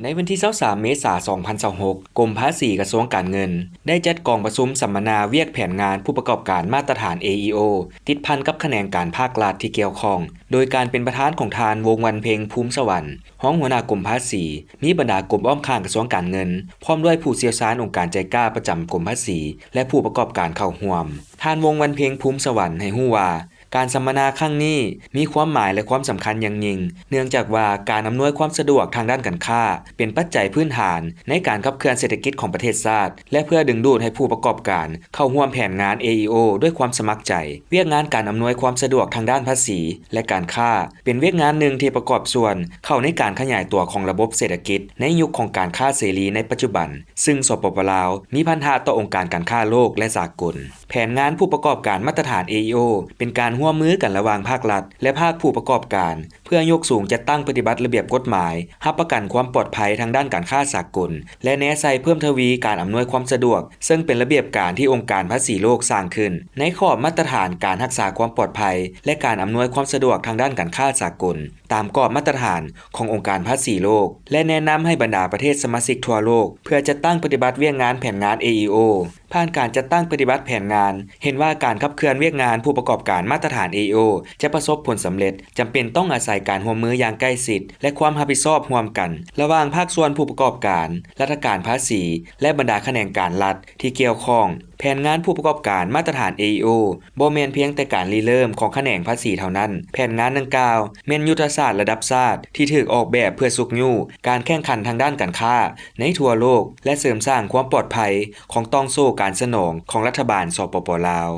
ในวันที่23เมษายน2026กรมภาษีกระทรวงการเงินได้จัดกองประชุมสัมมนาเวียกแผนงานผู้ประกอบการมาตรฐาน AEO ติดพันกับแขนงการภาครัฐที่เกี่ยวข้องโดยการเป็นประธานของทานวงวันเพ็งภูมิสวรรค์ห้องหัวหน้ากรมภาษีมีบรรดากรมอ้อมข้างกระทรวงการเงินพร้อมด้วยผู้เชี่ยวชาญองค์การใจกล้าประจำกรมภาษีและผู้ประกอบการเข้าร่วมทานวงวันเพ็งภูมิสวรรค์ให้ฮู้ว่าการสัมมนาครั้งนี้มีความหมายและความสำคัญอย่างยิ่งเนื่องจากว่าการอำนวยความสะดวกทางด้านการค้าเป็นปัจจัยพื้นฐานในการขับเคลื่อนเศรษฐกิจของประเทศชาติและเพื่อดึงดูดให้ผู้ประกอบการเข้าร่วมแผนงาน AEO ด้วยความสมัครใจเวียกงานการอำนวยความสะดวกทางด้านภาษีและการค้าเป็นเวียกงานหนึ่งที่ประกอบส่วนเข้าในการขยายตัวของระบบเศรษฐกิจในยุคของการค้าเสรีในปัจจุบันซึ่งสปป.ลาวมีพันธะต่อองค์การการค้าโลกและสากลแผนงานผู้ประกอบการมาตรฐาน AEO เป็นการร่วมมือกันระหว่างภาครัฐและภาคผู้ประกอบการเพื่อยกสูงจัดตั้งปฏิบัติระเบียบกฎหมายรับประกันความปลอดภัยทางด้านการค้าสากลและแนะใส่เพิ่มทวีการอำนวยความสะดวกซึ่งเป็นระเบียบการที่องค์การภาษีโลกสร้างขึ้นในขอบมาตรฐานการรักษาความปลอดภัยและการอำนวยความสะดวกทางด้านการค้าสากลตามกรอบมาตรฐานขององค์การภาษีโลกและแนะนำให้บรรดาประเทศสมาชิกทั่วโลกเพื่อจัดตั้งปฏิบัติเวียกงานแผนงาน AEO ผ่านการจัดตั้งปฏิบัติแผนงานเห็นว่าการขับเคลื่อนเวียกงานผู้ประกอบการมาตรฐาน AEO จะประสบผลสำเร็จจำเป็นต้องอาศัยการร่วมมืออย่างใกล้ชิดและความรับผิดชอบร่วมกันระหว่างภาคส่วนผู้ประกอบการรัฐการภาษีและบรรดาแขนงการรัฐที่เกี่ยวข้องแผนงานผู้ประกอบการมาตรฐาน AEO บ่แม่นเพียงแต่การริเริ่มของแขนงภาษีเท่านั้นแผนงานดังกล่าวแม่นยุทธศาสตร์ระดับชาติที่ถูกออกแบบเพื่อสุกยู่การแข่งขันทางด้านการค้าในทั่วโลกและเสริมสร้างความปลอดภัยของต้องโซ่การสนองของรัฐบาลสปป.ลาว